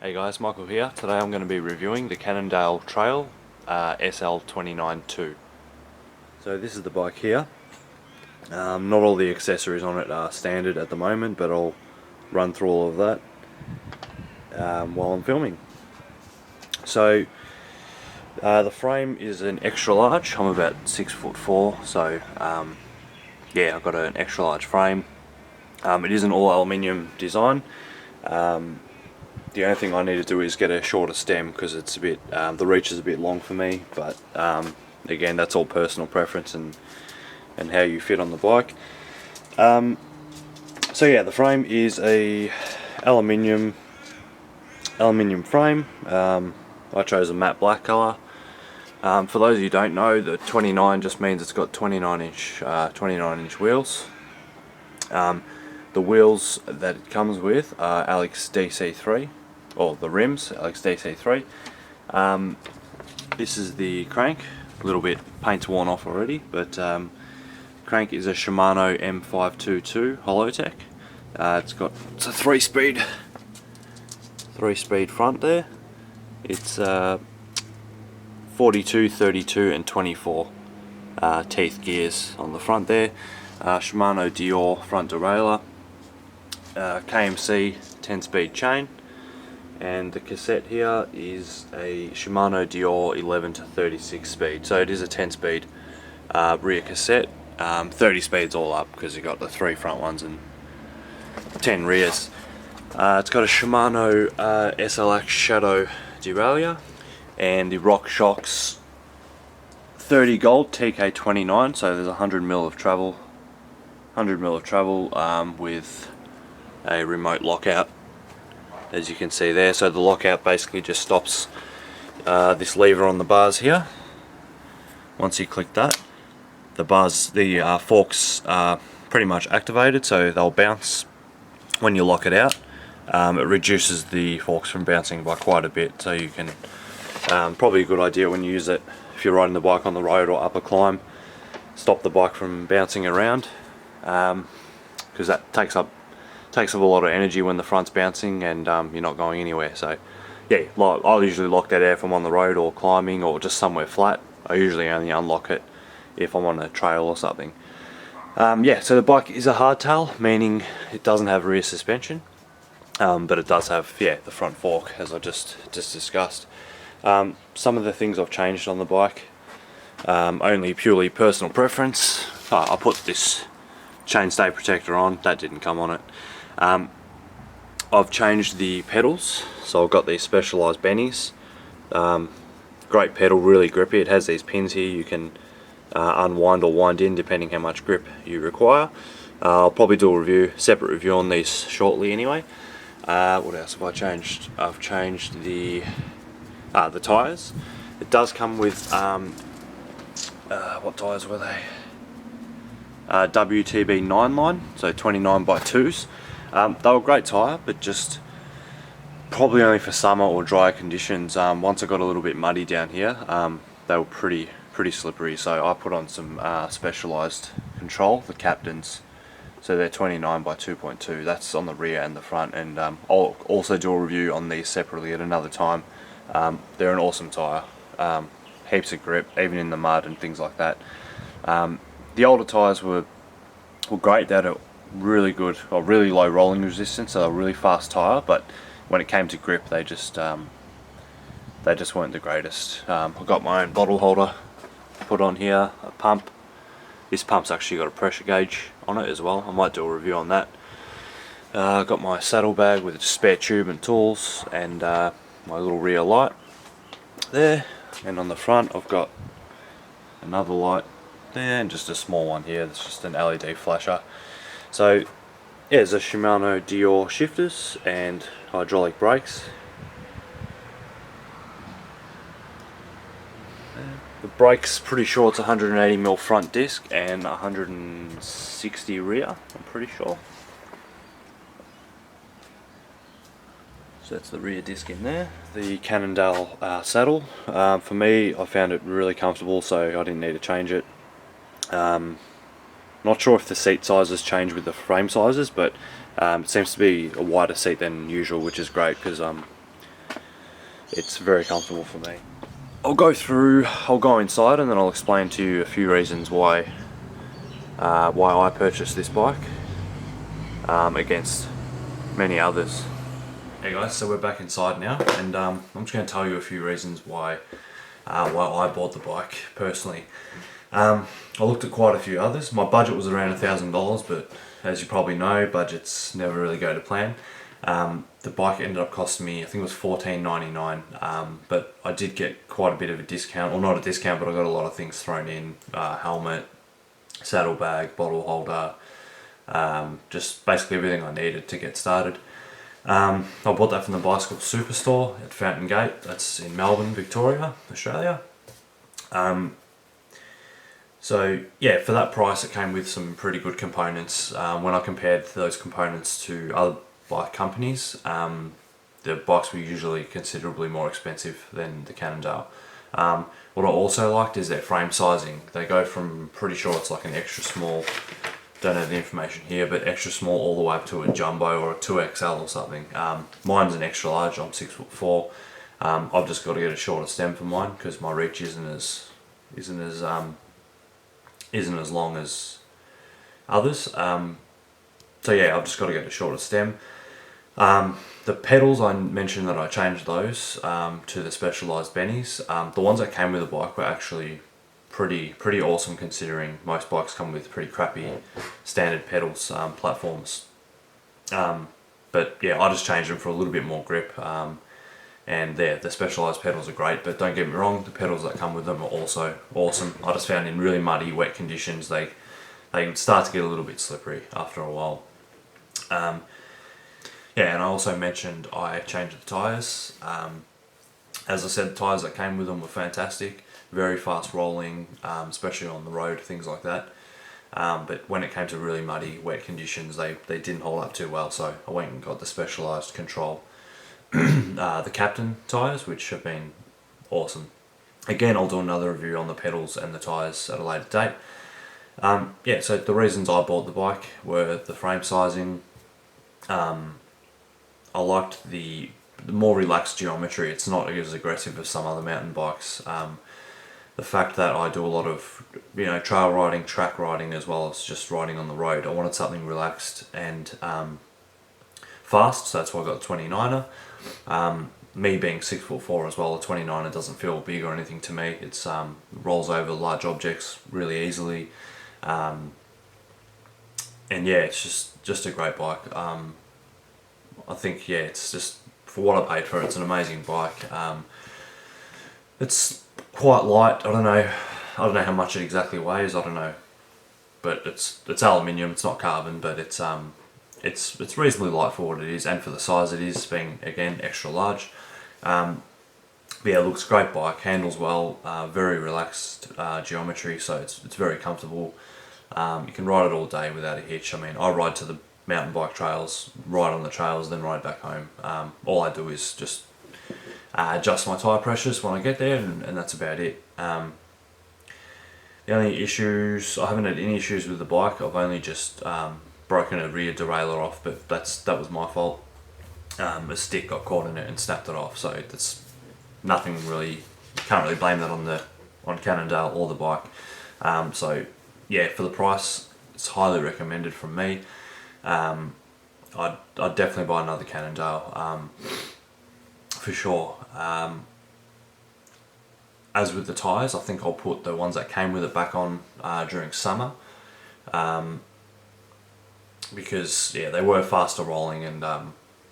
Hey guys, Michael here. Today I'm going to be reviewing the Cannondale Trail SL 29-2. So this is the bike here. Not all the accessories on it are standard at the moment, but I'll run through all of that while I'm filming. So the frame is an extra large. I'm about 6'4", so yeah, I've got an extra large frame. It is an all aluminium design. The only thing I need to do is get a shorter stem because it's a bit, the reach is a bit long for me, but again, that's all personal preference and how you fit on the bike. So yeah, the frame is a aluminium frame. I chose a matte black color. For those of you who don't know, the 29 just means it's got 29-inch wheels. The wheels that it comes with are Alex DC3, or the rims, Alex DC3. This is the crank, a little bit paint's worn off already, but crank is a Shimano M522 Hollowtech. It's a 3-speed front there. It's 42, 32 and 24 teeth gears on the front there. Shimano Dior front derailleur. KMC 10-speed chain, and the cassette here is a Shimano Dior 11 to 36 speed, so it is a 10-speed rear cassette, 30 speeds all up because you've got the 3 front ones and 10 rears. It's got a Shimano SLX Shadow derailleur and the RockShox 30 Gold TK29, so there's 100mm of travel, with a remote lockout, as you can see there. So the lockout basically just stops this lever on the bars here. Once you click that, the forks are pretty much activated, so they'll bounce when you lock it out. It reduces the forks from bouncing by quite a bit, so you can probably a good idea when you use it if you're riding the bike on the road or up a climb, stop the bike from bouncing around, because that takes up a lot of energy when the front's bouncing and you're not going anywhere. So yeah, I'll usually lock that out if I'm on the road or climbing or just somewhere flat. I usually only unlock it if I'm on a trail or something. Yeah, so the bike is a hardtail, meaning it doesn't have rear suspension, but it does have, yeah, the front fork, as I just discussed. Some of the things I've changed on the bike, only purely personal preference. I put this chainstay protector on, that didn't come on it. I've changed the pedals, so I've got these specialised bennies. Great pedal, really grippy. It has these pins here you can unwind or wind in depending how much grip you require. I'll probably do a separate review on these shortly anyway. What else have I changed? I've changed the tyres. It does come with what tyres were they? WTB 9 line, so 29x2s. They were a great tyre, but just probably only for summer or dry conditions. Once I got a little bit muddy down here, they were pretty slippery, so I put on some specialised control, the Captains. So they're 29x2.2, that's on the rear and the front, and I'll also do a review on these separately at another time. They're an awesome tyre, heaps of grip, even in the mud and things like that. The older tyres were great. They had a really good, or really low rolling resistance, so they're a really fast tyre, but when it came to grip, they just weren't the greatest. I've got my own bottle holder put on here, a pump. This pump's actually got a pressure gauge on it as well. I might do a review on that. I've got my saddlebag with a spare tube and tools, and my little rear light there, and on the front I've got another light there and just a small one here that's just an LED flasher. So yeah, there's a Shimano Dior shifters and hydraulic brakes. The brakes, pretty sure it's 180mm front disc and 160 rear, I'm pretty sure. So that's the rear disc in there. The Cannondale saddle, for me, I found it really comfortable, so I didn't need to change it. Not sure if the seat sizes change with the frame sizes, but it seems to be a wider seat than usual, which is great because it's very comfortable for me. I'll go inside and then I'll explain to you a few reasons why I purchased this bike against many others. Hey guys, so we're back inside now, and I'm just going to tell you a few reasons why I bought the bike personally. I looked at quite a few others. My budget was around $1,000, but as you probably know, budgets never really go to plan. The bike ended up costing me, I think it was $14.99, but I did get quite a bit of a discount, or not a discount, but I got a lot of things thrown in, helmet, saddlebag, bottle holder, just basically everything I needed to get started. I bought that from the Bicycle Superstore at Fountain Gate. That's in Melbourne, Victoria, Australia. So yeah, for that price it came with some pretty good components. When I compared those components to other bike companies, the bikes were usually considerably more expensive than the Cannondale. What I also liked is their frame sizing. They go from, pretty sure it's like an extra small, don't have the information here, but extra small all the way up to a jumbo or a 2XL or something. Mine's an extra large, I'm 6'4". I've just got to get a shorter stem for mine because my reach isn't as long as others. So yeah, I've just got to get a shorter stem. The pedals, I mentioned that I changed those to the specialised bennies. The ones that came with the bike were actually pretty awesome, considering most bikes come with pretty crappy standard pedals, platforms. But yeah, I just changed them for a little bit more grip. And the specialised pedals are great, but don't get me wrong, the pedals that come with them are also awesome. I just found in really muddy, wet conditions, they start to get a little bit slippery after a while. Yeah, and I also mentioned I changed the tyres. As I said, the tyres that came with them were fantastic, very fast rolling, especially on the road, things like that. But when it came to really muddy, wet conditions, they didn't hold up too well, so I went and got the specialised Control. The Captain tyres, which have been awesome. Again, I'll do another review on the pedals and the tyres at a later date. Yeah, so the reasons I bought the bike were the frame sizing. I liked the more relaxed geometry. It's not as aggressive as some other mountain bikes. The fact that I do a lot of trail riding, track riding, as well as just riding on the road. I wanted something relaxed and fast, so that's why I got the 29er. Me being 6'4" as well, the 29er doesn't feel big or anything to me. It's rolls over large objects really easily, and yeah, it's just a great bike. I think it's just, for what I paid for it, it's an amazing bike. It's quite light. I don't know how much it exactly weighs. I don't know, but it's aluminium. It's not carbon, but it's reasonably light for what it is, and for the size it is, being again extra large. But yeah, it looks great bike, handles well, very relaxed geometry, so it's very comfortable. You can ride it all day without a hitch. I mean, I ride to the mountain bike trails, ride on the trails, then ride back home. All I do is just adjust my tyre pressures when I get there, and that's about it. The only issues, I haven't had any issues with the bike. I've only just broken a rear derailleur off, but that was my fault. A stick got caught in it and snapped it off, so that's nothing really. Can't really blame that on Cannondale or the bike. So yeah, for the price, it's highly recommended from me. I'd definitely buy another Cannondale, for sure. As with the tyres, I think I'll put the ones that came with it back on during summer, because yeah, they were faster rolling, and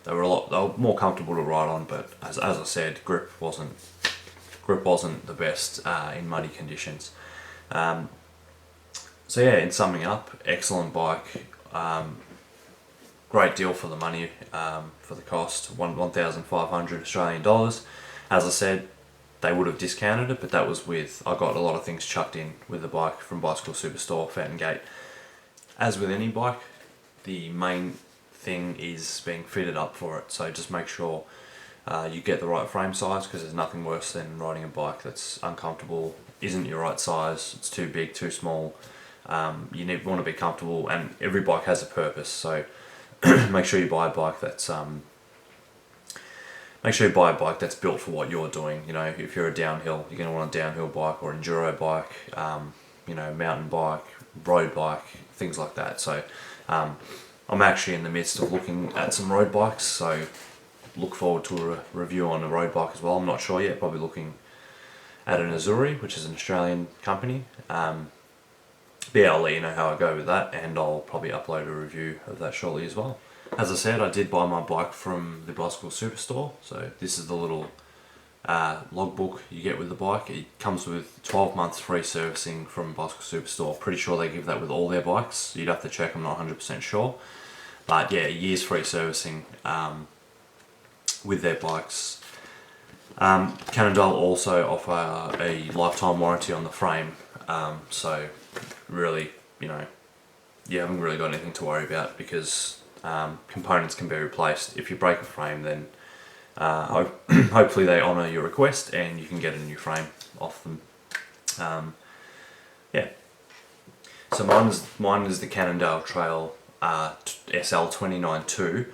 they were more comfortable to ride on. But as I said, grip wasn't the best in muddy conditions. So yeah, in summing up, excellent bike. Great deal for the money, for the cost, 1,500 Australian dollars. As I said, they would have discounted it, but that was with, I got a lot of things chucked in with the bike from Bicycle Superstore, Fountain Gate. As with any bike, the main thing is being fitted up for it, so just make sure you get the right frame size, because there's nothing worse than riding a bike that's uncomfortable, isn't your right size, it's too big, too small. You want to be comfortable, and every bike has a purpose, so make sure you buy a bike that's make sure you buy a bike that's built for what you're doing. You know, if you're a downhill, you're going to want a downhill bike or enduro bike, you know, mountain bike, road bike, things like that. So I'm actually in the midst of looking at some road bikes, so look forward to a review on a road bike as well. I'm not sure yet, probably looking at an Azuri, which is an Australian company. But yeah, I'll let you know how I go with that, and I'll probably upload a review of that shortly as well. As I said, I did buy my bike from the Bicycle Superstore, so this is the little logbook you get with the bike. It comes with 12 months free servicing from Bicycle Superstore. Pretty sure they give that with all their bikes. You'd have to check, I'm not 100% sure. But yeah, a year's free servicing with their bikes. Cannondale also offer a lifetime warranty on the frame, so really, you know, you haven't really got anything to worry about, because components can be replaced. If you break a frame, then hopefully they honour your request and you can get a new frame off them. Yeah. So mine is the Cannondale Trail SL 29.2.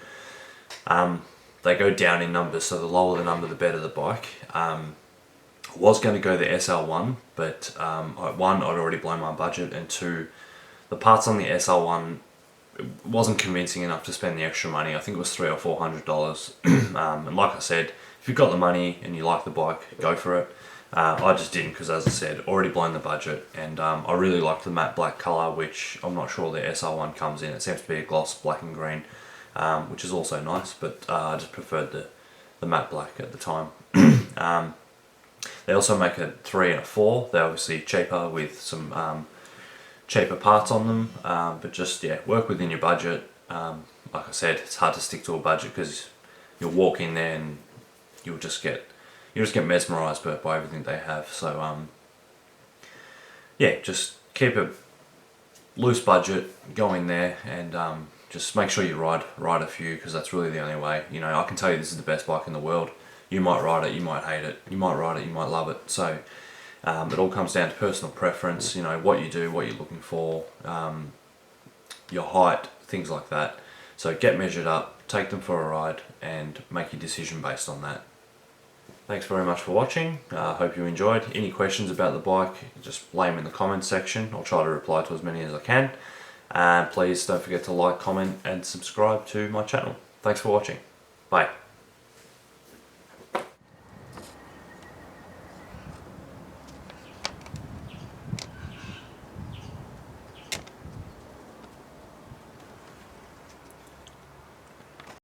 They go down in numbers, so the lower the number the better the bike. I was going to go the SL1, but one, I'd already blown my budget, and two, the parts on the SL1 wasn't convincing enough to spend the extra money. I think it was $300 or $400. And like I said, if you've got the money and you like the bike, go for it. I just didn't, because as I said, already blown the budget, and I really liked the matte black colour, which I'm not sure the SL1 comes in. It seems to be a gloss black and green, which is also nice, but I just preferred the matte black at the time. They also make a 3 and a 4. They're obviously cheaper with some cheaper parts on them, but just, yeah, work within your budget. Like I said, it's hard to stick to a budget, because you'll walk in there and you'll just get mesmerised by everything they have. So yeah, just keep a loose budget, go in there, and just make sure you ride a few, because that's really the only way. You know, I can tell you this is the best bike in the world. You might ride it, you might hate it, you might ride it, you might love it. So it all comes down to personal preference, you know, what you do, what you're looking for, your height, things like that. So get measured up, take them for a ride, and make your decision based on that. Thanks very much for watching. I hope you enjoyed. Any questions about the bike, just lay them in the comments section. I'll try to reply to as many as I can. Please don't forget to like, comment, and subscribe to my channel. Thanks for watching. Bye.